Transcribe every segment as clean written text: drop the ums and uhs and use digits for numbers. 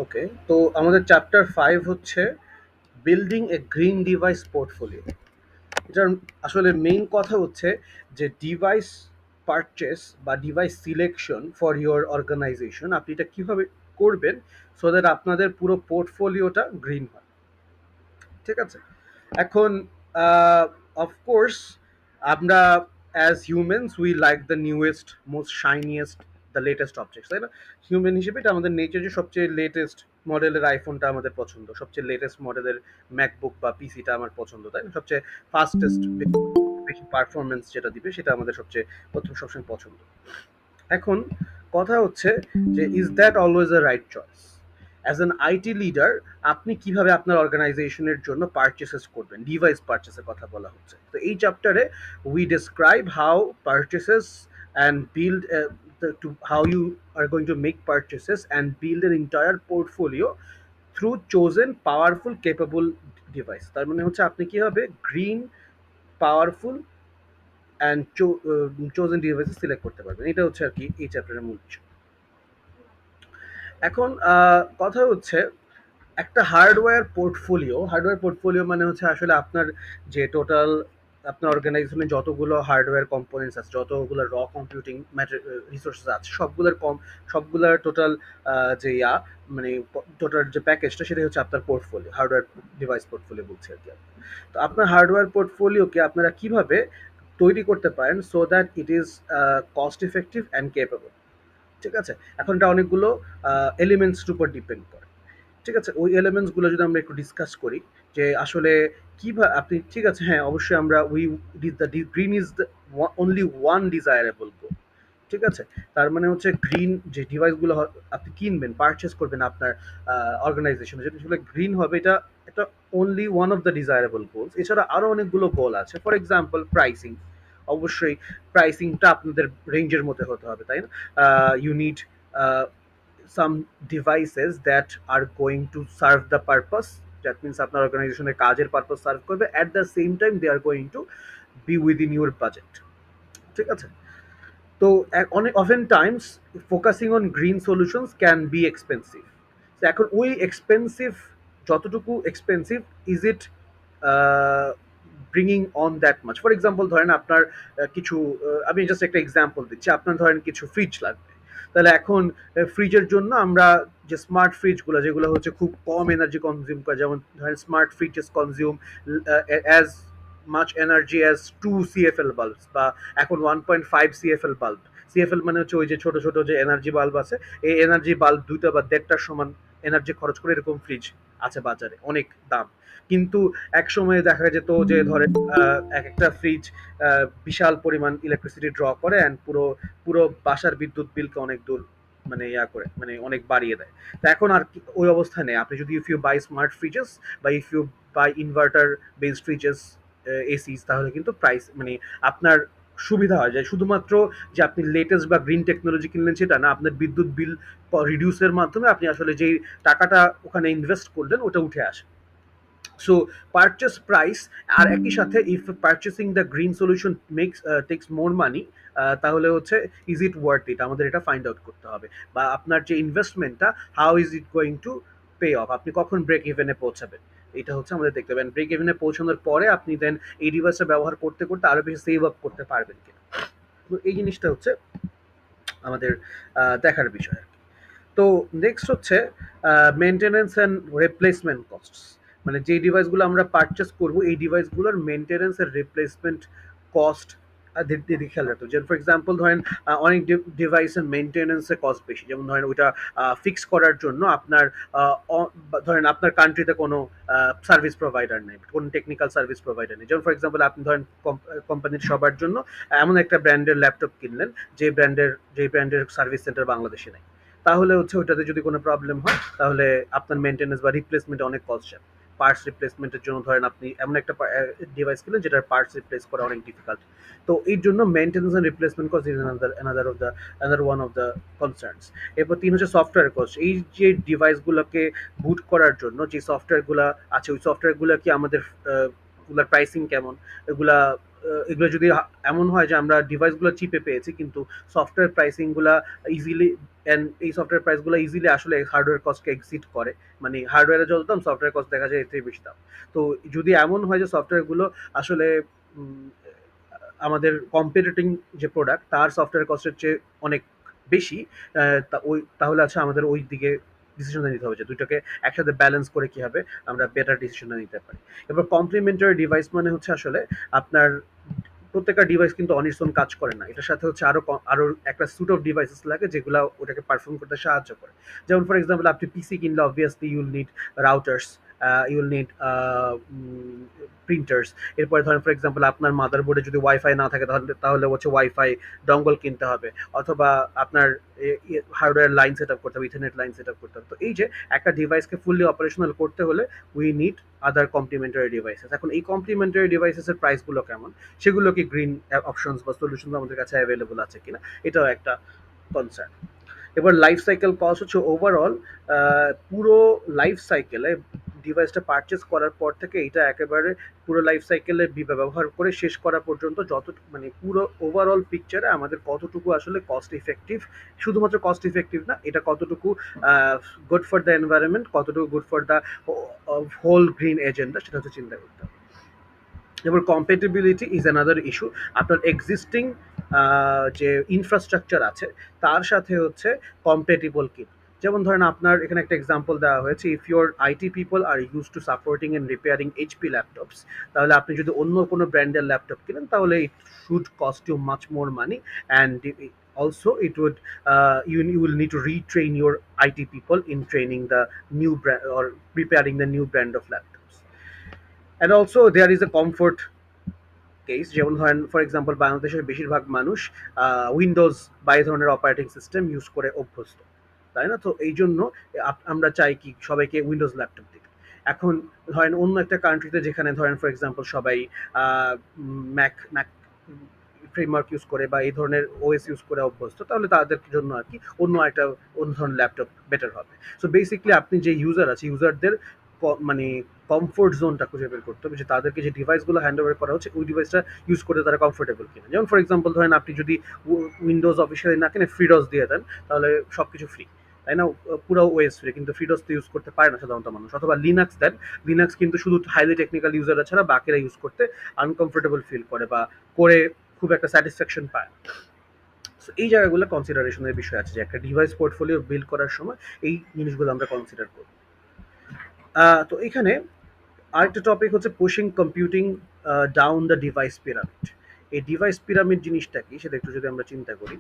ওকে, তো আমাদের চ্যাপ্টার 5 হচ্ছে building a green device portfolio. এটার আসলে মেইন কথা হচ্ছে যে ডিভাইস পারচেস বা device selection for your organisation আপনি এটা কিভাবে করবেন সো দ্যাট আপনাদের পুরো পোর্টফোলিওটা গ্রিন হয়। ঠিক আছে? এখন অফকোর্স আমরা as humans we like the newest most shiniest the latest objects, তাই না? হিউম্যান হিসেবে এটা আমাদের নেচার যে সবচেয়ে লেটেস্ট মডেলের আইফোনটা আমাদের পছন্দ, সবচেয়ে লেটেস্ট মডেলের ম্যাকবুক বা পিসিটা আমার পছন্দ, তাই না? সবচেয়ে ফাস্টেস্ট বেশি পারফরমেন্স যেটা দিবে সেটা আমাদের সবচেয়ে প্রথম সবসময় পছন্দ। এখন কথা হচ্ছে যে is that always a right choice? As an IT leader আপনি কিভাবে আপনার অর্গানাইজেশনের জন্য পারচেসেস করবেন, ডিভাইস পারচেসের কথা বলা হচ্ছে। তো এই চ্যাপ্টারে we describe how purchases and build to how you are going to make purchases and build an entire portfolio through chosen powerful capable device। তার মানে হচ্ছে আপনি কিভাবে green powerful and chosen devices select করতে পারবেন, এটা হচ্ছে আর কি এই চ্যাপ্টারের মূল বিষয়। এখন কথা হচ্ছে একটা হার্ডওয়্যার পোর্টফোলিও মানে হচ্ছে আসলে আপনার যে টোটাল আপনার অর্গানাইজেশনে যতগুলো হার্ডওয়্যার কম্পোনেন্টস আছে, যতগুলো কম্পিউটিং রিসোর্সেস আছে, সবগুলোর টোটাল যে মানে টোটাল যে প্যাকেজটা সেটাই হচ্ছে আপনার পোর্টফোলিও, হার্ডওয়্যার ডিভাইস পোর্টফোলিও বলছি আর কি। তো আপনার হার্ডওয়্যার পোর্টফোলিওকে আপনারা কিভাবে তৈরি করতে পারেন so that it is cost effective and capable. ঠিক আছে? এখন এটা অনেকগুলো এলিমেন্টসের উপর ডিপেন্ড করে। ঠিক আছে? ওই এলিমেন্টস গুলো যদি আমরা একটু ডিসকাস করি যে আসলে কিভাবে আপনি, ঠিক আছে, হ্যাঁ, অবশ্যই আমরা we the green is the only one desirable goal. ঠিক আছে? তার মানে হচ্ছে গ্রিন যে ডিভাইসগুলো আপনি কিনবেন, পারচেজ করবেন আপনার অর্গানাইজেশনে, যেটা আসলে গ্রিন হবে, এটা এটা only one of the desirable goals. এছাড়া আরো অনেকগুলো গোল আছে। For example pricing. অবশ্যই প্রাইসিংটা আপনাদের রেঞ্জের মধ্যে হতে হবে, তাই না? You need some devices that are going to serve the purpose, that means আপনার অর্গানাইজেশনের কাজের পারপাস সার্ভ করবে, at the same time they are going to be within your budget. ঠিক আছে? তো অনেক often times focusing on green solutions can be expensive. তো এখন ওই এক্সপেন্সিভ, যতটুকু expensive, is it bringing on that much? For example ধরেন আপনার কিছু আমি জাস্ট একটা এক্সাম্পল দিচ্ছি, আপনার ধরেন কিছু ফ্রিজ লাগবে। তাহলে এখন ফ্রিজের জন্য আমরা যে স্মার্ট ফ্রিজগুলো, যেগুলো হচ্ছে খুব কম এনার্জি কনজিউম করে, যেমন ধরেন smart freezes consume as much energy as 2 CFL bulbs, বা এখন 1.5 CFL বাল্ব। সিএফএল মানে হচ্ছে ওই যে ছোট ছোট যে এনার্জি বাল্ব আছে, এই এনার্জি বাল্ব দুইটা বা দেড়টার সমান এনার্জি খরচ করে এরকম ফ্রিজ আছে বাজারে, অনেক দাম। কিন্তু এক সময়ে দেখা যেত যে ধরেন এক একটা ফ্রিজ বিশাল পরিমাণ ইলেকট্রিসিটি ড্র করে অ্যান্ড পুরো পুরো বাসার বিদ্যুৎ বিলকে অনেক দূর মানে করে, মানে অনেক বাড়িয়ে দেয়। তো এখন আর ওই অবস্থা নেই। আপনি যদি if you buy smart fridges বা if you buy inverter based fridges, ACs, তাহলে কিন্তু প্রাইস মানে আপনার সুবিধা হয় যায় শুধুমাত্র যে আপনি লেটেস্ট বা গ্রিন টেকনোলজি কিনলেন সেটা না, আপনার বিদ্যুৎ বিল রিডিউসের মাধ্যমে আপনি আসলে যেই টাকাটা ওখানে ইনভেস্ট করলেন ওটা উঠে আসে। সো পারচেস প্রাইস, আর একই সাথে if purchasing the green solution makes takes more money, তাহলে হচ্ছে ইজ ইট ওয়ার্থ ইট, আমাদের এটা ফাইন্ড আউট করতে হবে। বা আপনার যে ইনভেস্টমেন্টটা, how is it going to pay off, আপনি কখন ব্রেক ইভেনে পৌঁছাবেন, এটা হচ্ছে আমাদের দেখতে হবে। ব্রেক ইভেনে পৌঁছানোর পরে আপনি দেন এই ডিভাইসটা ব্যবহার করতে করতে আরো বেশি সেভ আপ করতে পারবেন কিনা। তো এই জিনিসটা হচ্ছে আমাদের দেখার বিষয়। তো নেক্সট হচ্ছে মেনটেনেন্স অ্যান্ড রিপ্লেসমেন্ট কস্টস। মানে যে ডিভাইসগুলো আমরা পারচেস করব এই ডিভাইসগুলোর মেনটেনেন্স আর রিপ্লেসমেন্ট কস্ট দিকে খেয়াল রাখতে হবে। যেমন ফর এক্সাম্পল ধরেন অনেক ডিভাইসের মেনটেনেন্সের কস্ট বেশি, যেমন ধরেন ওইটা ফিক্স করার জন্য আপনার ধরেন আপনার কান্ট্রিতে কোনো সার্ভিস প্রোভাইডার নেই, কোনো টেকনিক্যাল সার্ভিস প্রোভাইডার নেই। যেমন ফর এক্সাম্পল আপনি ধরেন কোম্পানির সবার জন্য এমন একটা ব্র্যান্ডের ল্যাপটপ কিনলেন যে ব্র্যান্ডের সার্ভিস সেন্টার বাংলাদেশে নেই, তাহলে হচ্ছে ওইটাতে যদি কোনো প্রবলেম হয় তাহলে আপনার মেনটেন্যান্স বা রিপ্লেসমেন্ট অনেক কস্ট যাবে। পার্টস রিপ্লেসমেন্টের জন্য ধরেন আপনি এমন একটা ডিভাইস কিনলেন যেটার পার্টস রিপ্লেস করা অনেক ডিফিকাল্ট। তো এর জন্য maintenance and replacement cost is another one of the concerns. এরপর 3 হচ্ছে সফটওয়্যার কস্ট। এই যে ডিভাইসগুলোকে বুট করার জন্য যে সফটওয়্যারগুলো আছে, ওই সফটওয়্যারগুলো কি আমাদের এগুলার প্রাইসিং কেমন, এগুলা এগুলো যদি এমন হয় যে আমরা ডিভাইসগুলো চিপে পেয়েছি কিন্তু সফটওয়্যার প্রাইসিংগুলা ইজিলি অ্যান্ড এই সফটওয়্যার প্রাইসগুলো ইজিলি আসলে হার্ডওয়্যার কস্টকে এক্সিড করে, মানে হার্ডওয়্যারে যত দাম সফটওয়্যার কস্ট দেখা যায় এর থেকে বেশি দাম। তো যদি এমন হয় যে সফটওয়্যারগুলো আসলে উম, আমাদের কম্পিটিটিং যে প্রোডাক্ট তার সফটওয়্যার কস্টের চেয়ে অনেক বেশি, তাহলে আছে আমাদের ওই দিকে ডিসিশনটা নিতে হবে যে দুটোকে একসাথে ব্যালেন্স করে কিভাবে আমরা বেটার ডিসিশনটা নিতে পারি। এবার কমপ্লিমেন্টারি ডিভাইস মানে হচ্ছে আসলে আপনার প্রত্যেকটা ডিভাইস কিন্তু অন ইটস ওন কাজ করে না, এটার সাথে হচ্ছে আরো একটা সুট অফ ডিভাইসেস লাগে যেগুলো ওটাকে পারফর্ম করতে সাহায্য করে। যেমন ফর এক্সাম্পল আপনি পিসি কিনলে অবভিয়াসলি ইউল নিড রাউটার্স, ইউল নিড প্রিন্টার্স। এরপরে ধরেন ফর এক্সাম্পল আপনার মাদারবোর্ডে যদি ওয়াইফাই না থাকে তাহলে তাহলে হচ্ছে ওয়াইফাই ডঙ্গল কিনতে হবে, অথবা আপনার হার্ডওয়্যার লাইন সেট আপ করতে হবে, ইথারনেট লাইন সেট আপ করতে হবে। তো এই যে একটা ডিভাইসকে ফুললি অপারেশনাল করতে হলে we need other complementary devices. এখন এই কমপ্লিমেন্টারি ডিভাইসেসের প্রাইসগুলো কেমন, সেগুলো কি গ্রিন অপশনস বা সলিউশন আমাদের কাছে অ্যাভেলেবল আছে কিনা, এটাও একটা কনসার্ন। এবার লাইফ সাইকেল কস্ট হচ্ছে ওভারঅল পুরো লাইফ সাইকেলে ডিভাইসটা পারচেস করার পর থেকে এটা একেবারে পুরো লাইফ সাইকেলে ব্যবহার করে শেষ করা পর্যন্ত যত মানে পুরো ওভারঅল পিকচারে আমাদের কতটুকু আসলে কস্ট ইফেক্টিভ, শুধুমাত্র কস্ট ইফেক্টিভ না, এটা কতটুকু গুড ফর দ্য এনভায়রনমেন্ট, কতটুকু good for the whole green agenda, সেটা হচ্ছে চিন্তা করতে হবে। এবার কম্পেটিবিলিটি ইজ অ্যানাদার ইস্যু। আপনার এক্সিস্টিং যে ইনফ্রাস্ট্রাকচার আছে তার সাথে হচ্ছে কম্পেটিবল কি। যেমন ধরেন আপনার এখানে একটা এক্সাম্পল দেওয়া হয়েছে, if your IT people are used to supporting and repairing HP laptops, তাহলে আপনি যদি অন্য কোনো ব্র্যান্ডের ল্যাপটপ কিনেন তাহলে it should cost you much more money, and also it would you will need to retrain your IT people in training the new brand or preparing the new brand of laptops. And also there is a comfort case, যেমন ধরেন for example বাংলাদেশের বেশিরভাগ মানুষ Windows বা এই ধরনের operating system use করে অভ্যস্ত, তাই না? তো এই জন্য আমরা চাই কি সবাইকে উইন্ডোজ ল্যাপটপ দিতে। এখন ধরেন অন্য একটা কান্ট্রিতে যেখানে ধরেন ফর এক্সাম্পল সবাই ম্যাক ম্যাক ফ্রেমওয়ার্ক ইউজ করে বা এই ধরনের ওএস ইউজ করে অভ্যস্ত, তাহলে তাদের জন্য আর কি অন্য ধরনের ল্যাপটপ বেটার হবে। সো বেসিকলি আপনি যে ইউজার আছে ইউজারদের মানে কমফোর্ট জোনটা খুঁজে বের করতে হবে, যে তাদেরকে যে ডিভাইসগুলো হ্যান্ড ওভার করা হচ্ছে ওই ডিভাইসটা ইউজ করে তারা কমফোর্টেবল কিনা। যেমন ফর এক্সাম্পল ধরেন আপনি যদি উইন্ডোজ অফিসিয়ালি না কিনে ফ্রিডস দিয়ে দেন তাহলে সব কিছু ফ্রি, তাই না? পুরো ওএস ফ্রি, কিন্তু ফ্রিডস তো ইউজ করতে পারে না সাধারণত মানুষ। অথবা লিনাক্স দেন, লিনাক্স কিন্তু শুধু হাইলি টেকনিক্যাল ইউজাররা ছাড়া বাকিরা ইউজ করতে আনকমফোর্টেবল ফিল করে বা করে খুব একটা স্যাটিসফ্যাকশন পায়। সো এই জায়গাগুলো কনসিডারেশনের বিষয় আছে যে একটা ডিভাইস পোর্টফোলিও বিল্ড করার সময় এই জিনিসগুলো আমরা কনসিডার করব। তো এখানে আরেকটা টপিক হচ্ছে pushing computing down the device pyramid. এই ডিভাইস পিরামিড জিনিসটা কি সেটা একটু যদি আমরা চিন্তা করি,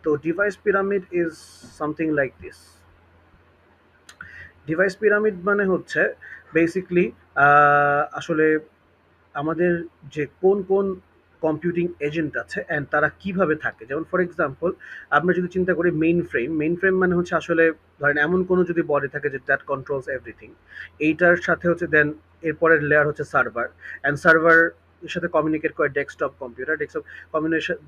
তো device pyramid is something like this. Device pyramid মানে হচ্ছে বেসিকলি আসলে আমাদের যে কোন কোন কম্পিউটিং এজেন্ট আছে অ্যান্ড তারা কিভাবে থাকে। যেমন ফর এক্সাম্পল আমরা যদি চিন্তা করি মেইন ফ্রেম মানে হচ্ছে আসলে ধরেন এমন কোনো যদি বডি থাকে যে দ্যাট কন্ট্রোলস এভরিথিং, এইটার সাথে হচ্ছে দেন এরপরের লেয়ার হচ্ছে সার্ভার, অ্যান্ড সার্ভার এর সাথে কমিউনিকেট করে ডেস্কটপ কম্পিউটার, ডেস্কটপ কম্বিনেশন,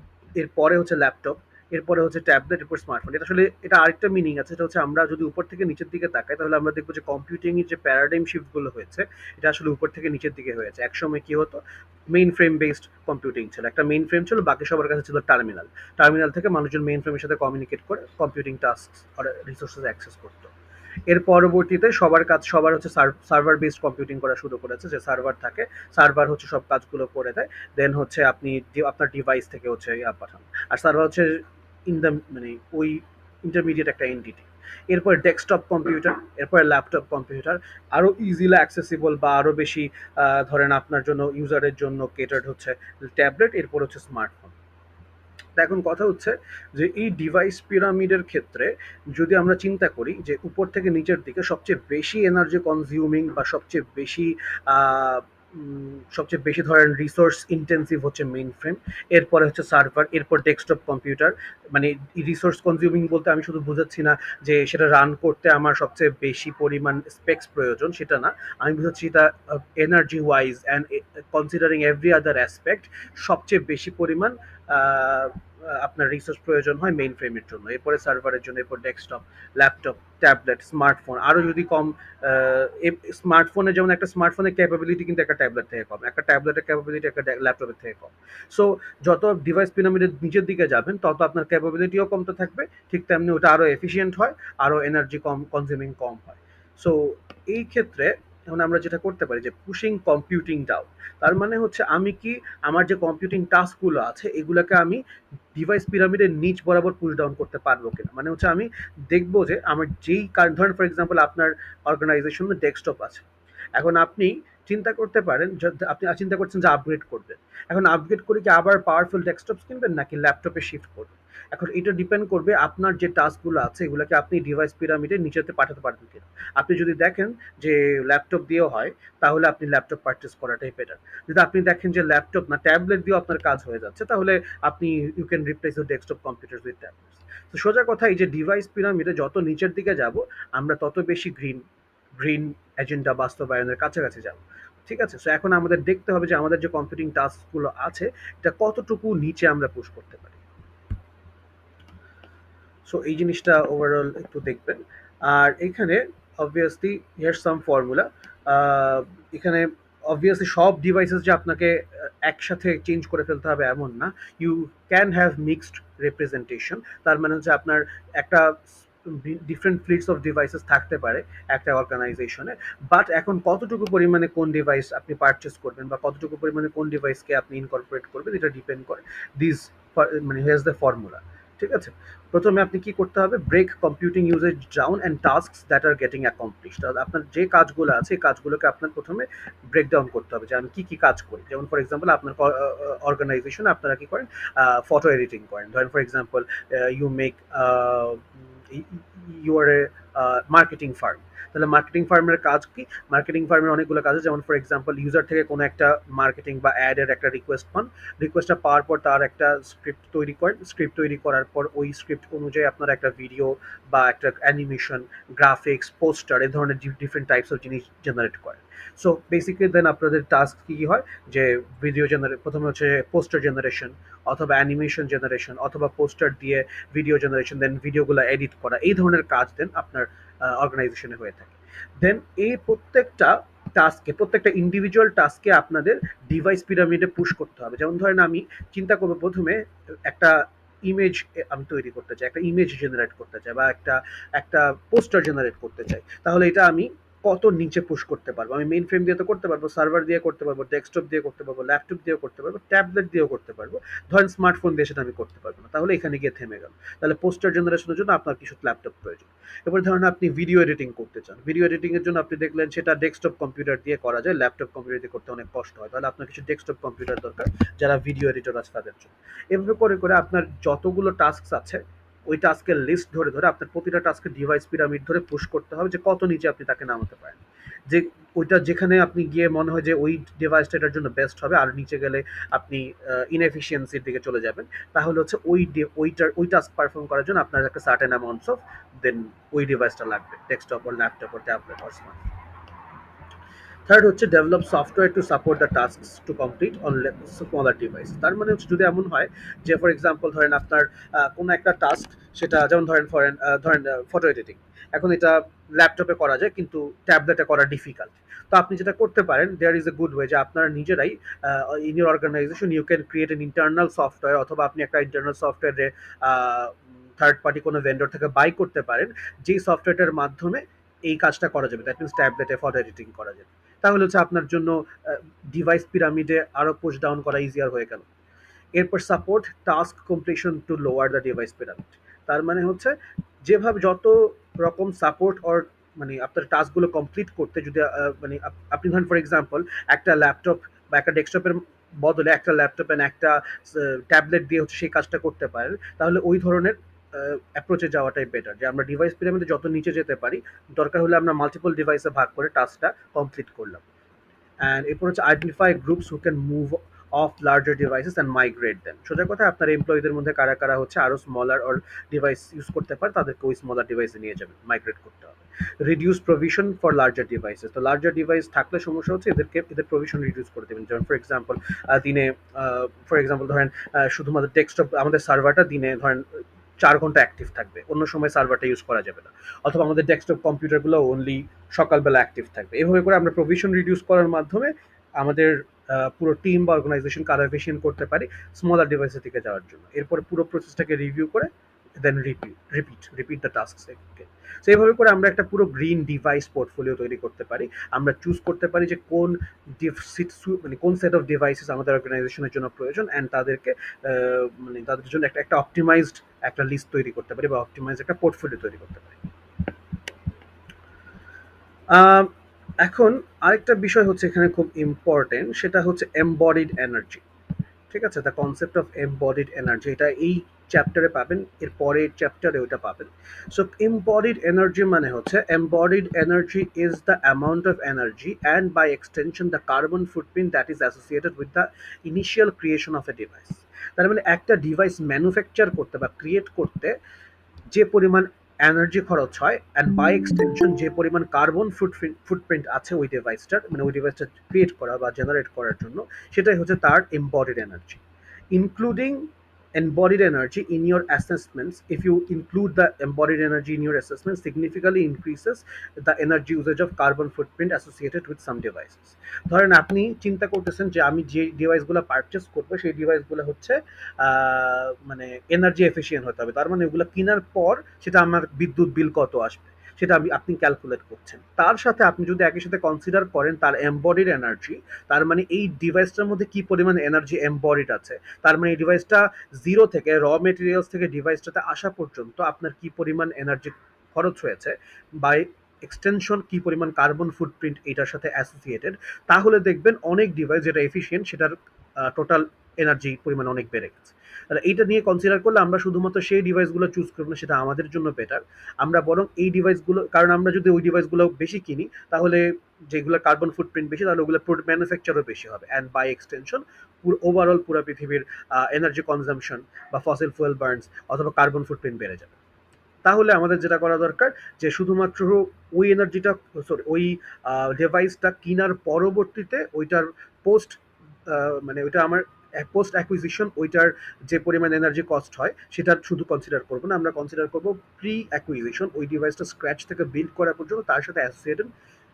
এরপরে হচ্ছে ল্যাপটপ, এরপরে হচ্ছে ট্যাবলেট, এরপর স্মার্টফোন। এটা আসলে এটা আরেকটা মিনিং আছে, সেটা হচ্ছে আমরা যদি উপর থেকে নিচের দিকে তাকাই তাহলে আমরা দেখবো যে কম্পিউটিং এর যে প্যারাডাইম শিফটগুলো হয়েছে এটা আসলে উপর থেকে নিচের দিকে হয়েছে। একসময় কি হতো, মেইন ফ্রেম বেসড কম্পিউটিং ছিল, একটা মেইন ফ্রেম ছিল, বাকি সবার কাছে ছিল টার্মিনাল, টার্মিনাল থেকে মানুষজন মেইন ফ্রেমের সাথে কমিউনিকেট করে কম্পিউটিং টাস্ক আর রিসোর্সেস অ্যাক্সেস করতো। এর পরবর্তীতে সবার হচ্ছে সার্ভার বেসড কম্পিউটিং করা শুরু করেছে, যে সার্ভার থাকে, সার্ভার হচ্ছে সব কাজগুলো করে দেয়, দেন হচ্ছে আপনি আপনার ডিভাইস থেকে হচ্ছে পাঠান, আর সার্ভার হচ্ছে ইন দ্য মানে ওই ইন্টারমিডিয়েট একটা এনটিটি। এরপর ডেস্কটপ কম্পিউটার, এরপরে ল্যাপটপ কম্পিউটার, আরও ইজিলি অ্যাক্সেসিবল বা আরও বেশি ধরেন আপনার জন্য ইউজারের জন্য কেটার্ড হচ্ছে ট্যাবলেট, এরপর হচ্ছে স্মার্টফোন। এখন কথা হচ্ছে যে এই ডিভাইস পিরামিডের ক্ষেত্রে যদি আমরা চিন্তা করি যে উপর থেকে নিচের দিকে সবচেয়ে বেশি এনার্জি কনজিউমিং বা সবচেয়ে বেশি ধরেন রিসোর্স ইন্টেন্সিভ হচ্ছে মেইন ফ্রেম, এরপরে হচ্ছে সার্ভার, এরপর ডেস্কটপ কম্পিউটার। মানে রিসোর্স কনজিউমিং বলতে আমি শুধু বোঝাচ্ছি না যে সেটা রান করতে আমার সবচেয়ে বেশি পরিমাণ স্পেক্স প্রয়োজন, সেটা না, আমি বুঝাচ্ছি এটা energy wise and considering every other aspect সবচেয়ে বেশি পরিমাণ আপনার রিসোর্স প্রয়োজন হয় মেইন ফ্রেমের জন্য, এরপরে সার্ভারের জন্য, এরপর ডেস্কটপ, ল্যাপটপ, ট্যাবলেট, স্মার্টফোন, আরও যদি কম স্মার্টফোনে, যেমন একটা স্মার্টফোনের ক্যাপাবিলিটি কিন্তু একটা ট্যাবলেট থেকে কম, একটা ট্যাবলেটের ক্যাপাবিলিটি একটা ল্যাপটপের থেকে কম। সো যত ডিভাইস পিরামিডের নিচের দিকে যাবেন তত আপনার ক্যাপাবিলিটিও কমতে থাকবে, ঠিক তেমনি ওটা আরও এফিসিয়েন্ট হয়, আরও এনার্জি কনজিউমিং কম হয়। সো এই ক্ষেত্রে এখন আমরা যেটা করতে পারি যে পুশিং কম্পিউটিং ডাউন। তার মানে হচ্ছে আমি কি আমার যে কম্পিউটিং টাস্কগুলো আছে এগুলোকে আমি ডিভাইস পিরামিডের নিচ বরাবর পুশ ডাউন করতে পারবো কিনা, মানে হচ্ছে আমি দেখবো যে আমার যেই ধরেন ফর এক্সাম্পল আপনার অর্গানাইজেশনে ডেস্কটপ আছে, এখন আপনি চিন্তা করতে পারেন আপনি চিন্তা করছেন যে আপগ্রেড করবেন, এখন আপগ্রেড করে কি আবার পাওয়ারফুল ডেস্কটপ কিনবেন নাকি ল্যাপটপে শিফট করবেন? এখন এটা ডিপেন্ড করবে আপনার যে টাস্কগুলো আছে এগুলোকে আপনি ডিভাইস পিরামিডের নিচেতে পাঠাতে পারবেন কিনা। আপনি যদি দেখেন যে ল্যাপটপ দিয়েও হয় তাহলে আপনি ল্যাপটপ পারচেস করাটাই বেটার। যদি আপনি দেখেন যে ল্যাপটপ না ট্যাবলেট দিয়েও আপনার কাজ হয়ে যাচ্ছে তাহলে আপনি you can replace your desktop computer with tablets. তো সোজা কথা এই যে ডিভাইস পিরামিডে যত নিচের দিকে যাব আমরা তত বেশি গ্রিন এজেন্ডা বাস্তবায়নের কাছাকাছি যাব। ঠিক আছে? সো এখন আমাদের দেখতে হবে যে আমাদের যে কম্পিউটিং টাস্কগুলো আছে এটা কতটুকু নিচে আমরা পুশ করতে পারি। সো এই জিনিসটা ওভারঅল একটু দেখবেন। আর এখানে অবভিয়াসলি হিয়ার সাম ফর্মুলা। এখানে অবভিয়াসলি সব ডিভাইসেস যে আপনাকে একসাথে চেঞ্জ করে ফেলতে হবে এমন না। You can have mixed representation. তার মানে হচ্ছে আপনার একটা ডিফারেন্ট ফ্লিটস অফ ডিভাইসেস থাকতে পারে একটা অর্গানাইজেশনে। বাট এখন কতটুকু পরিমাণে কোন ডিভাইস আপনি পারচেস করবেন বা কতটুকু পরিমাণে কোন ডিভাইসকে আপনি ইনকর্পোরেট করবেন এটা ডিপেন্ড করে দিস, মানে হিয়ার্স দ্য ফর্মুলা। ঠিক আছে? প্রথমে আপনি কি করতে হবে, break computing usage down and tasks that are getting accomplished. আপনার যে কাজগুলো আছে এই কাজগুলোকে আপনার প্রথমে ব্রেক ডাউন করতে হবে যে আমি কি কি কাজ করি। যেমন ফর এক্সাম্পল আপনার অর্গানাইজেশন আপনারা কি করেন, ফটো এডিটিং করেন, ধরেন for example you make you are a marketing firm. তাহলে মার্কেটিং ফার্মের কাজ কি, মার্কেটিং ফার্মের অনেকগুলো কাজ আছে, যেমন ফর এক্সাম্পল ইউজার থেকে কোনো একটা মার্কেটিং বা অ্যাডের একটা রিকোয়েস্ট পান, রিকোয়েস্টটা পাওয়ার পর তার একটা স্ক্রিপ্ট তৈরি করেন, স্ক্রিপ্ট তৈরি করার পর ওই স্ক্রিপ্ট অনুযায়ী আপনার একটা ভিডিও বা একটা অ্যানিমেশন, গ্রাফিক্স, পোস্টার, এই ধরনের ডিফারেন্ট টাইপস অফ জিনিস জেনারেট করেন। সো বেসিক্যালি দেন আপনাদের টাস্ক কী কী হয় যে ভিডিও জেনারেট, প্রথমে হচ্ছে পোস্টার জেনারেশন অথবা অ্যানিমেশন জেনারেশন অথবা পোস্টার দিয়ে ভিডিও জেনারেশন, দেন ভিডিওগুলো এডিট করা, এই ধরনের কাজ দেন আপনার অর্গানাইজেশনে হয়ে থাকে। দেন এই প্রত্যেকটা ইন্ডিভিজুয়াল টাস্কে আপনাদের ডিভাইস পিরামিডে পুশ করতে হবে। যেমন ধরেন আমি চিন্তা করবো প্রথমে একটা ইমেজ আমি তৈরি করতে চাই, একটা ইমেজ জেনারেট করতে চাই বা একটা একটা পোস্টার জেনারেট করতে চাই, তাহলে এটা আমি কত নিচে পুশ করতে পারবো? আমি মেইন ফ্রেম দিয়ে তো করতে পারবো, সার্ভার দিয়ে করতে পারবো, ডেস্কটপ দিয়ে করতে পারবো, ল্যাপটপ দিয়েও করতে পারবো, ট্যাবলেট দিয়েও করতে পারবো। ধরেন স্মার্টফোন দিয়ে সেটা আমি করতে পারবো না, তাহলে এখানে গিয়ে থেমে গেল। তাহলে পোস্টার জেনারেশনের জন্য আপনার কিছু ল্যাপটপ প্রয়োজন। এবার ধরেন আপনি ভিডিও এডিটিং করতে চান, ভিডিও এডিটিং এর জন্য আপনি দেখলেন সেটা ডেস্কটপ কম্পিউটার দিয়ে করা যায়, ল্যাপটপ কম্পিউটার দিয়ে করতে অনেক কষ্ট হয়, তাহলে আপনার কিছু ডেস্কটপ কম্পিউটার দরকার যারা ভিডিও এডিটর আছে তাদের জন্য। এভাবে করে করে আপনার যতগুলো টাস্ক আছে ওই টাস্কের লিস্ট ধরে ধরে আপনার প্রতিটা টাস্কের ডিভাইস পিরামিড ধরে পুশ করতে হবে যে কত নিচে আপনি তাকে নামাতে পারেন। যে ওইটা যেখানে আপনি গিয়ে মনে হয় যে ওই ডিভাইসটা এটার জন্য বেস্ট হবে, আর নিচে গেলে আপনি ইনএফিসিয়েন্সির দিকে চলে যাবেন, তাহলে হচ্ছে ওই টাস্ক পারফর্ম করার জন্য আপনার একটা সার্টেন অ্যামাউন্টস অফ দেন ওই ডিভাইসটা লাগবে, ডেস্কটপ ওর ল্যাপটপ ওর ট্যাবলেট ওর স্মার্টফোন। থার্ড হচ্ছে develop software to support the tasks to complete on smaller device. তার মানে হচ্ছে যদি এমন হয় যে ফর এক্সাম্পল ধরেন আপনার কোনো একটা টাস্ক, সেটা যেমন ধরেন ফটো এডিটিং, এখন এটা ল্যাপটপে করা যায় কিন্তু ট্যাবলেটে করা ডিফিকাল্ট। তো আপনি যেটা করতে পারেন, there is a good way যে আপনারা নিজেরাই in your organization you can create an internal software, অথবা আপনি একটা ইন্টারনাল সফটওয়্যারে থার্ড পার্টি কোনো ভেন্ডর থেকে বাই করতে পারেন, যেই সফটওয়্যারটার মাধ্যমে এই কাজটা করা যাবে, দ্যাট মিনস ট্যাবলেটে ফটো এডিটিং করা যাবে। তাহলে হচ্ছে আপনার জন্য ডিভাইস পিরামিডে আরও পুশ ডাউন করা ইজিয়ার হয়ে গেল। এরপর support task completion to lower the device pyramid. তার মানে হচ্ছে যেভাবে যত রকম সাপোর্ট অর মানে আপনার টাস্কগুলো কমপ্লিট করতে যদি মানে আপনি ধরেন ফর এক্সাম্পল একটা ল্যাপটপ বা একটা ডেস্কটপের বদলে একটা ল্যাপটপ অ্যান্ড একটা ট্যাবলেট দিয়ে হচ্ছে সেই কাজটা করতে পারেন, তাহলে ওই ধরনের অ্যাপ্রোচে যাওয়াটাই বেটার, যে আমরা ডিভাইস পিরামিডে যত নিচে যেতে পারি দরকার হলে আমরা মাল্টিপল ডিভাইসে ভাগ করে টাস্কটা কমপ্লিট করলাম। অ্যান্ড এরপর হচ্ছে identify groups who can move of larger devices and migrate them. সোজা কথা আপনার এমপ্লয়ীদের মধ্যে কারা কারা হচ্ছে আরো স্মলার অর ডিভাইস ইউজ করতে পারে তাদেরকে ওই স্মলার ডিভাইসে নিয়ে যাবেন, মাইগ্রেট করতে হবে। Reduce provision for larger devices, তো লার্জার ডিভাইস থাকলে সমস্যা হচ্ছে এদের প্রভিশন রিডিউস করে দেবেন। যেমন দিনে ফর এক্সাম্পল ধরেন শুধুমাত্র ডেস্কটপ আমাদের সার্ভারটা দিনে ধরেন 4 ঘন্টা অ্যাক্টিভ থাকবে, অন্য সময় সার্ভারটা ইউজ করা যাবে না। অথবা আমাদের ডেস্কটপ কম্পিউটারগুলো অনলি সকালবেলা অ্যাক্টিভ থাকবে। এভাবে করে আমরা প্রভিশন রিডিউস করার মাধ্যমে আমাদের পুরো টিম বা অর্গানাইজেশন কারো এফিসিয়েন্ট করতে পারি স্মলার ডিভাইসের দিকে যাওয়ার জন্য। এরপরে পুরো প্রসেসটাকে রিভিউ করে দেন রিপিট দ্য টাস্ক। সো এইভাবে করে আমরা একটা পুরো গ্রিন ডিভাইস পোর্টফোলিও তৈরি করতে পারি। আমরা চুজ করতে পারি যে কোন মানে কোন সেট অফ ডিভাইসেস আমাদের অর্গানাইজেশনের জন্য প্রয়োজন, অ্যান্ড তাদেরকে মানে তাদের জন্য একটা একটা অপটিমাইজড একটা লিস্ট তৈরি করতে পারি বা অপটিমাইজ একটা পোর্টফোলিও তৈরি করতে পারি। আহ, এখন আরেকটা বিষয় হচ্ছে এখানে খুব ইম্পর্টেন্ট, সেটা হচ্ছে এমবডিড এনার্জি। ঠিক আছে, the concept of embodied energy, এটা এই চ্যাপ্টারে পাবেন, এর পরের চ্যাপ্টারে ওটা পাবেন। সো এমবডিড এনার্জি মানে হচ্ছে embodied energy is the amount of energy and by extension the carbon footprint that is associated with the initial creation of a device. তার মানে একটা ডিভাইস ম্যানুফ্যাকচার করতে বা ক্রিয়েট করতে যে পরিমাণ এনার্জি খরচ হয়, অ্যান্ড বাই এক্সটেনশন যে পরিমাণ কার্বন ফুটপ্রিন্ট আছে ওই ডিভাইসটার, মানে ওই ডিভাইসটা ক্রিয়েট করা বা জেনারেট করার জন্য, সেটাই হচ্ছে তার embodied energy. Including embodied energy in your assessments, if you include the embodied energy in your assessment, significantly increases the energy usage of carbon footprint associated with some devices. ধরেন আপনি চিন্তা করতেছেন যে আমি যে ডিভাইসগুলো পারচেস করবো সেই ডিভাইসগুলো হচ্ছে মানে এনার্জি এফিসিয়েন্ট হতে হবে, তার মানে ওগুলো কেনার পর সেটা আমার বিদ্যুৎ বিল কত আসবে সেটা আপনি ক্যালকুলেট করছেন। তার সাথে আপনি যদি একই সাথে কনসিডার করেন তার এমবডিড এনার্জি, তার মানে এই ডিভাইসটার মধ্যে কি পরিমাণ এনার্জি এমবডিড আছে, তার মানে এই ডিভাইসটা জিরো থেকে র মেটেরিয়ালস থেকে ডিভাইসটাতে আসা পর্যন্ত আপনার কি পরিমাণ এনার্জি খরচ হয়েছে, বাই এক্সটেনশন কি পরিমাণ কার্বন ফুটপ্রিন্ট এটার সাথে অ্যাসোসিয়েটেড, তাহলে দেখবেন অনেক ডিভাইস যেটা এফিসিয়েন্ট সেটার টোটাল এনার্জি পরিমাণ অনেক বেড়ে গেছে। আর এইটা নিয়ে কনসিডার করলে আমরা শুধুমাত্র সেই ডিভাইসগুলো চুজ করবো না, সেটা আমাদের জন্য বেটার। আমরা বরং এই ডিভাইসগুলো, কারণ আমরা যদি ওই ডিভাইসগুলো বেশি কিনি তাহলে যেগুলো কার্বন ফুটপ্রিন্ট বেশি তাহলে ওগুলো ম্যানুফ্যাকচারও বেশি হবে, অ্যান্ড বাই এক্সটেনশন ওভারঅল পুরো পৃথিবীর এনার্জি কনজাম্পশন বা ফসিল ফুয়েল বার্নস অথবা কার্বন ফুটপ্রিন্ট বেড়ে যাবে। তাহলে আমাদের যেটা করা দরকার যে শুধুমাত্র ওই এনার্জিটা, সরি ওই ডিভাইসটা কেনার পরবর্তীতে ওইটার পোস্ট মানে ওইটা আমার পোস্ট অ্যাকুইজিশন ওইটার যে পরিমাণ এনার্জি কস্ট হয় সেটা শুধু কনসিডার করবো না, আমরা কনসিডার করবো প্রি অ্যাকুইজিশন ওই ডিভাইসটা স্ক্র্যাচ থেকে বিল্ড করা পর্যন্ত তার সাথে অ্যাসোসিয়েটেড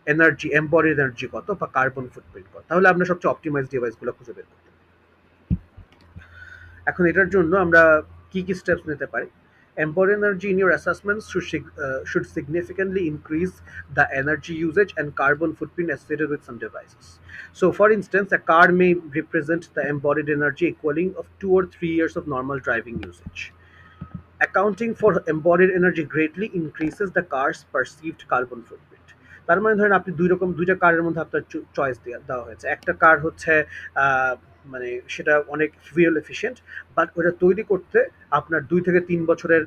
এনার্জি, এম্বডিড এনার্জি কত বা কার্বন ফুটপ্রিন্ট কত, তাহলে আমরা সবচেয়ে অপটিমাইজ ডিভাইসগুলো খুঁজে বের করতে পারি। এখন এটার জন্য আমরা কি কি স্টেপস নিতে পারি? Embodied energy in your assessments should significantly increase the energy usage and carbon footprint associated with some devices. So, for instance, a car may represent the embodied energy equaling of 2 or 3 years of normal driving usage. Accounting for embodied energy greatly increases the car's perceived carbon footprint. তার মানে ধরেন আপনি দুইটা কারের মধ্যে আপনার choice দেওয়া হয়েছে, একটা কার হচ্ছে আহ, মানে সেটা অনেক ফুয়েল এফিশিয়েন্ট, বাট ওটা তৈরি করতে আপনার 2 থেকে 3 বছরের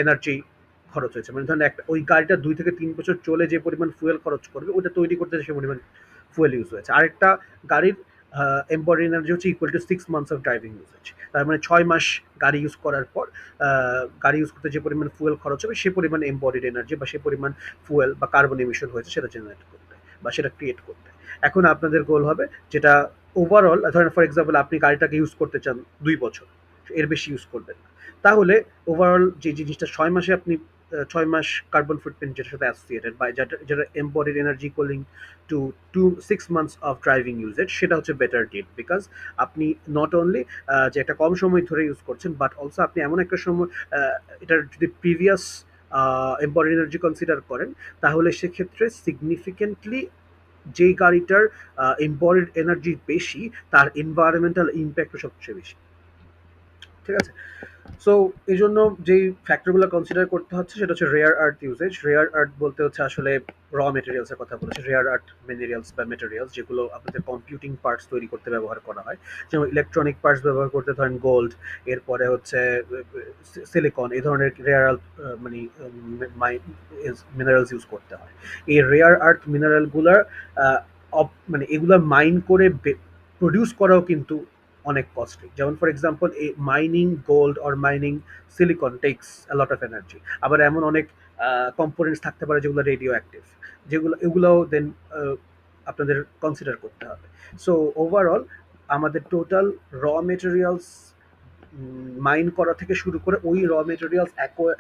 এনার্জি খরচ হয়েছে, মানে ধরেন একটা ওই গাড়িটা 2 থেকে 3 বছর চলে যে পরিমাণ ফুয়েল খরচ করবে ওটা তৈরি করতে সে পরিমাণ ফুয়েল ইউজ হয়েছে। আরেকটা গাড়ির এম্বডি এনার্জি হচ্ছে equal to 6 months of driving uses, তার মানে 6 মাস গাড়ি ইউজ করার পর গাড়ি ইউজ করতে যে পরিমাণ ফুয়েল খরচ হবে সে পরিমাণ এম্বডিড এনার্জি বা সে পরিমাণ ফুয়েল বা কার্বন এমিশন হয়েছে সেটা জেনারেট করতে বা সেটা ক্রিয়েট করতে। এখন আপনাদের গোল হবে যেটা ওভারঅল, ধরেন ফর এক্সাম্পল আপনি গাড়িটাকে ইউজ করতে চান 2 বছর, এর বেশি ইউজ করবেন না, তাহলে ওভারঅল যে জিনিসটা 6 মাসে আপনি 6 মাস কার্বন ফুটপ্রিন্ট যেটার সাথে অ্যাসোসিয়েটেড বা যেটা embodied energy equalling to 6 months of driving usage, সেটা হচ্ছে বেটার ডিল, বিকজ আপনি নট অনলি যে একটা কম সময় ধরে ইউজ করছেন বাট অলসো আপনি এমন একটা সময় এটার যদি প্রিভিয়াস এম্বডিড এনার্জি কনসিডার করেন তাহলে সেক্ষেত্রে সিগনিফিকেন্টলি যেই গাড়িটার এম্বডিড এনার্জি বেশি তার এনভায়রনমেন্টাল ইম্প্যাক্টও সবচেয়ে বেশি। ঠিক আছে, সো এই জন্য যেই ফ্যাক্টরগুলো কনসিডার করতে হচ্ছে সেটা হচ্ছে rare earth uses. Rare earth বলতে হচ্ছে আসলে র মেটেরিয়ালসের কথা বলেছে, রেয়ার আর্থ মিনারেলস বা মেটেরিয়ালস যেগুলো আপনাদের কম্পিউটিং পার্টস তৈরি করতে ব্যবহার করা হয়, যেমন ইলেকট্রনিক পার্টস ব্যবহার করতে ধরেন গোল্ড, এরপরে হচ্ছে সিলিকন, এই ধরনের রেয়ার আর্থ মানে মিনারেলস ইউজ করতে হয়। এই রেয়ার আর্থ মিনারেলগুলার মানে এগুলা মাইন করে প্রডিউস করাও কিন্তু অনেক কস্টলি। যেমন for example mining gold or mining silicon takes a lot of energy. আবার এমন অনেক কম্পোনেন্টস থাকতে পারে যেগুলো রেডিও অ্যাক্টিভ, যেগুলো এগুলোও দেন আপনাদের কনসিডার করতে হবে। সো ওভারঅল আমাদের টোটাল র মেটেরিয়ালস মাইন করা থেকে শুরু করে ওই র মেটেরিয়ালস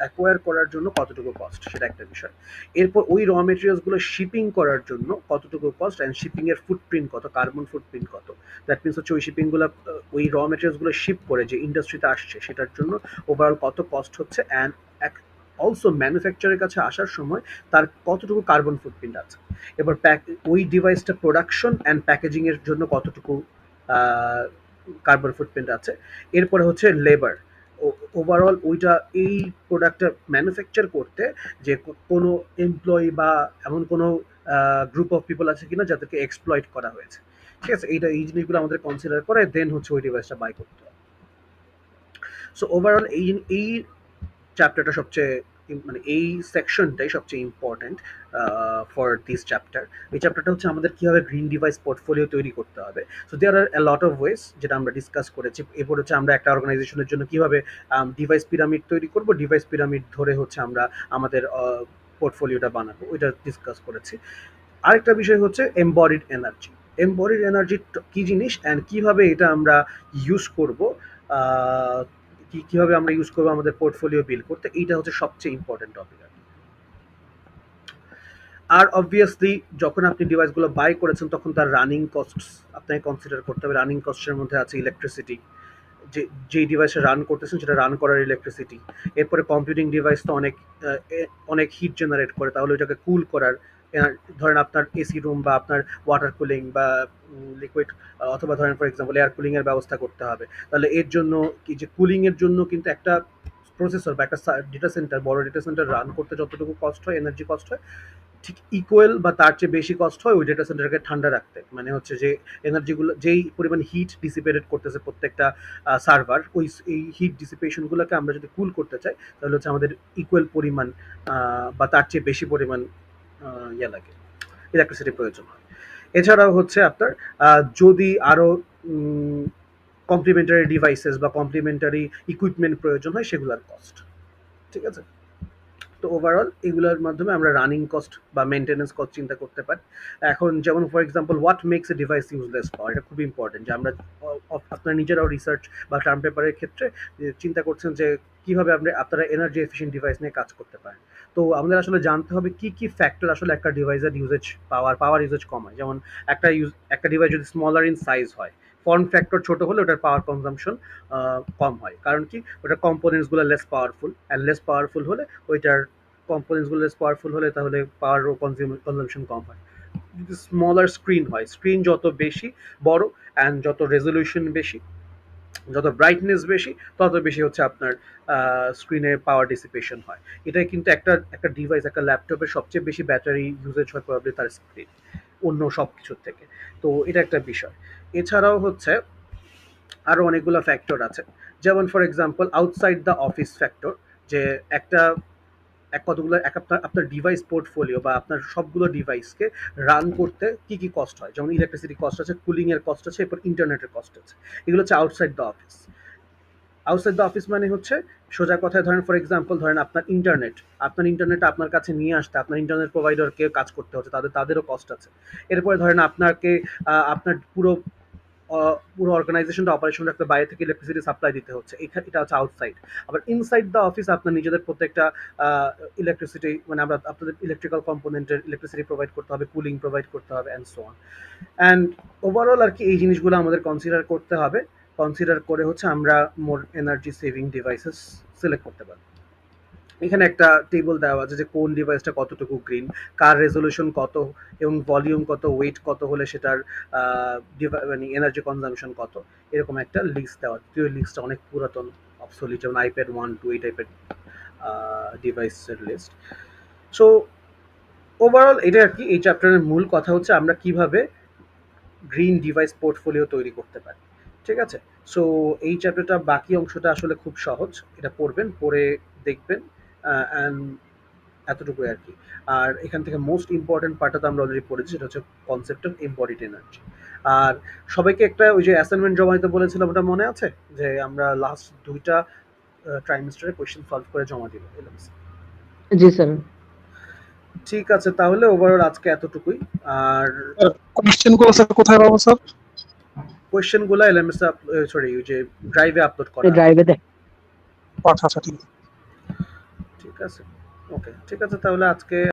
অ্যাকোয়ার করার জন্য কতটুকু কস্ট সেটা একটা বিষয়। এরপর ওই র মেটেরিয়ালসগুলো শিপিং করার জন্য কতটুকু কস্ট অ্যান্ড শিপিং এর ফুটপ্রিন্ট কত, কার্বন ফুটপ্রিন্ট কত। দ্যাট মিনস হচ্ছে ওই শিপিংগুলো, ওই র মেটেরিয়ালসগুলো শিপ করে যে ইন্ডাস্ট্রিতে আসছে সেটার জন্য ওভারঅল কত কস্ট হচ্ছে, অ্যান্ড অলসো ম্যানুফ্যাকচারের কাছে আসার সময় তার কতটুকু কার্বন ফুটপ্রিন্ট আছে। এবার ওই ডিভাইসটা প্রোডাকশন অ্যান্ড প্যাকেজিং এর জন্য কতটুকু কার্বন ফুটপ্রিন্ট আছে। এরপরে হচ্ছে লেবার, ওভারঅল ওইটা এই প্রোডাক্টটা ম্যানুফ্যাকচার করতে যে কোনো এমপ্লয়ি বা এমন কোনো গ্রুপ অফ পিপল আছে কিনা যাদেরকে এক্সপ্লয়েট করা হয়েছে। ঠিক আছে, এই জিনিসগুলো আমাদের কনসিডার করে দেন হচ্ছে ওই ডিভাইসটা বাই করতে হবে। সো ওভারঅল এই চ্যাপ্টারটা সবচেয়ে মানে এই সেকশনটাই সবচেয়ে ইম্পর্ট্যান্ট ফর দিস চ্যাপ্টার। এই চ্যাপ্টারটা হচ্ছে আমাদের কীভাবে গ্রিন ডিভাইস পোর্টফোলিও তৈরি করতে হবে। So there R lot of ওয়েস যেটা আমরা ডিসকাস করেছি। এরপর হচ্ছে আমরা একটা অর্গানাইজেশনের জন্য কীভাবে ডিভাইস পিরামিড তৈরি করব, ডিভাইস পিরামিড ধরে হচ্ছে আমরা আমাদের পোর্টফোলিওটা বানাবো, ওইটা ডিসকাস করেছি। আরেকটা বিষয় হচ্ছে এমবডিড এনার্জি। এমবডিড এনার্জি কি জিনিস অ্যান্ড কিভাবে এটা আমরা ইউজ করব, আহ, কিভাবে আমরা ইউজ করবো আমাদের পোর্টফোলিও বিল্ড করতে, এইটা হচ্ছে সবচেয়ে ইম্পর্টেন্ট টপিক। আর অবভিয়াসলি যখন আপনি ডিভাইসগুলো বাই করেছেন তখন তার রানিং কস্টস আপনাকে কনসিডার করতে হবে। রানিং কস্টের মধ্যে আছে ইলেকট্রিসিটি, যে যেই ডিভাইসে রান করতেছেন সেটা রান করার ইলেকট্রিসিটি। এরপরে কম্পিউটিং ডিভাইস তো অনেক হিট জেনারেট করে, তাহলে ওইটাকে কুল করার ধরেন আপনার এসি রুম বা আপনার ওয়াটার কুলিং বা লিকুইড, অথবা ধরেন ফর এক্সাম্পল এয়ার কুলিং এর ব্যবস্থা করতে হবে। তাহলে এর জন্য কি যে কুলিং এর জন্য কিন্তু একটা প্রসেসর বা একটা ডেটা সেন্টার, বড় ডেটা সেন্টার রান করতে যতটুকু কষ্ট হয়, এনার্জি কষ্ট হয়, ঠিক ইকুয়াল বা তার চেয়ে বেশি কষ্ট হয় ওই ডেটা সেন্টারকে ঠান্ডা রাখতে। মানে হচ্ছে যে এনার্জিগুলো যেই পরিমাণ হিট ডিসিপেটেড করতেছে প্রত্যেকটা সার্ভার, ওই এই হিট ডিসিপেশনগুলোকে আমরা যদি কুল করতে চাই তাহলে হচ্ছে আমাদের ইকুয়াল পরিমাণ বা তার চেয়ে বেশি পরিমাণ ইয়ে লাগে, ইলেকট্রিসিটি প্রয়োজন হয়। এছাড়াও হচ্ছে আপনার যদি আরও কমপ্লিমেন্টারি ডিভাইসেস বা কমপ্লিমেন্টারি ইকুইপমেন্ট প্রয়োজন হয় সেগুলোর কস্ট। ঠিক আছে, তো ওভারঅল এগুলোর মাধ্যমে আমরা রানিং কস্ট বা মেনটেন্যান্স কস্ট চিন্তা করতে পারি। এখন যেমন for example what makes a device useless power, এটা খুব ইম্পর্টেন্ট যে আমরা আপনারা নিজেরাও রিসার্চ বা টার্ম পেপারের ক্ষেত্রে চিন্তা করছেন যে কীভাবে আপনারা এনার্জি এফিশিয়েন্ট ডিভাইস নিয়ে কাজ করতে পারেন। তো আমাদের আসলে জানতে হবে কি কি ফ্যাক্টর আসলে একটা ডিভাইসের ইউজেজ পাওয়ার ইউজেজ কমায়। যেমন একটা ডিভাইস যদি স্মলার ইন সাইজ হয়, ফর্ম ফ্যাক্টর ছোট হলে ওটার পাওয়ার কনজাম্পশন কম হয়। কারণ কি, ওটার কম্পোনেন্টসগুলো less powerful, and less powerful হলে ওইটার কম্পোনেন্টসগুলো লেস পাওয়ারফুল হলে তাহলে পাওয়ারও কনজাম্পশন কম হয়। যদি স্মলার স্ক্রিন হয়, স্ক্রিন যত বেশি বড় অ্যান্ড যত রেজলিউশন বেশি, যত ব্রাইটনেস বেশি, তত বেশি হচ্ছে আপনার স্ক্রিনের পাওয়ার ডিসিপেশন হয়। এটাই কিন্তু একটা একটা ডিভাইস, একটা ল্যাপটপের সবচেয়ে বেশি ব্যাটারি ইউজেজ হয় প্রবাবলি তার স্ক্রিন, অন্য সব কিছুর থেকে। তো এটা একটা বিষয়। এছাড়াও হচ্ছে আরও অনেকগুলো ফ্যাক্টর আছে। যেমন for example outside the office factor, যে একটা কতগুলো আপনার ডিভাইস পোর্টফোলিও বা আপনার সবগুলো ডিভাইসকে রান করতে কি কি কস্ট হয়। যেমন ইলেকট্রিসিটি কস্ট আছে, কুলিং এর কস্ট আছে, এরপর ইন্টারনেটের কস্ট আছে। এগুলো হচ্ছে outside the office. Outside the office মানে হচ্ছে সোজা কথায় ধরেন ফর এক্সাম্পল ধরেন আপনার ইন্টারনেট আপনার কাছে নিয়ে আসতে আপনার ইন্টারনেট প্রোভাইডারকে কাজ করতে হচ্ছে, তাদেরও কস্ট আছে। এরপরে ধরেন আপনাকে আপনার পুরো অর্গানাইজেশনটা অপারেশন রাখতে বাইরে থেকে ইলেকট্রিসিটি সাপ্লাই দিতে হচ্ছে, এটা হচ্ছে আউটসাইড। আবার ইনসাইড দ্য অফিস আপনার নিজেদের প্রত্যেকটা ইলেকট্রিসিটি, মানে আমরা আপনাদের ইলেকট্রিক্যাল কম্পোনেন্টের ইলেকট্রিসিটি প্রোভাইড করতে হবে, কুলিং প্রোভাইড করতে হবে, and so on. And overall আর কি এই জিনিসগুলো আমাদের কনসিডার করতে হবে। কনসিডার করে হচ্ছে আমরা মোর এনার্জি সেভিং ডিভাইসেস সিলেক্ট করতে পারবো। এখানে একটা টেবল দেওয়া আছে যে কোন ডিভাইসটা কতটুকু গ্রিন, কার রেজলিউশন কত এবং ভলিউম কত, ওয়েট কত হলে সেটার মানে এনার্জি কনজাম্পশন কত, এরকম একটা লিস্ট দেওয়া। যদিও লিস্টটা অনেক পুরাতন, অবসলিট, যেমন আইপ্যাড 1 2 এই টাইপের ডিভাইসের লিস্ট। সো ওভারঅল এটা আর কি এই চ্যাপ্টারের মূল কথা হচ্ছে আমরা কিভাবে গ্রিন ডিভাইস পোর্টফোলিও তৈরি করতে পারি। ঠিক আছে, সো এই চ্যাপ্টারটা বাকি অংশটা আসলে খুব সহজ, এটা পড়বেন, পড়ে দেখবেন, অ্যান্ড এতটুকুই আর কি। আর এখান থেকে মোস্ট ইম্পর্টেন্ট পার্টটা তো আমরা অলরেডি পড়েছি, সেটা হচ্ছে কনসেপ্ট অফ এমবডিড এনার্জি। আর সবাইকে একটা ওই যে অ্যাসাইনমেন্ট জমা দিতে বলেছিলাম, ওটা মনে আছে? যে আমরা লাস্ট ২ টা ট্রাইমেস্টারে কোয়েশ্চেন সলভ করে জমা দিব এলএমএস। জি স্যার। ঠিক আছে, তাহলে ওভারঅল আজকে এতটুকুই। আর কোশ্চেন গুলো স্যার কোথায় পাবো স্যার? কোয়েশ্চেন গুলা এলএমএস সরি ওই যে ড্রাইভে আপলোড করা আছে। ড্রাইভেতে। আচ্ছা আচ্ছা ঠিক আছে। ঠিক আছে, ওকে, ঠিক আছে তাহলে আজকে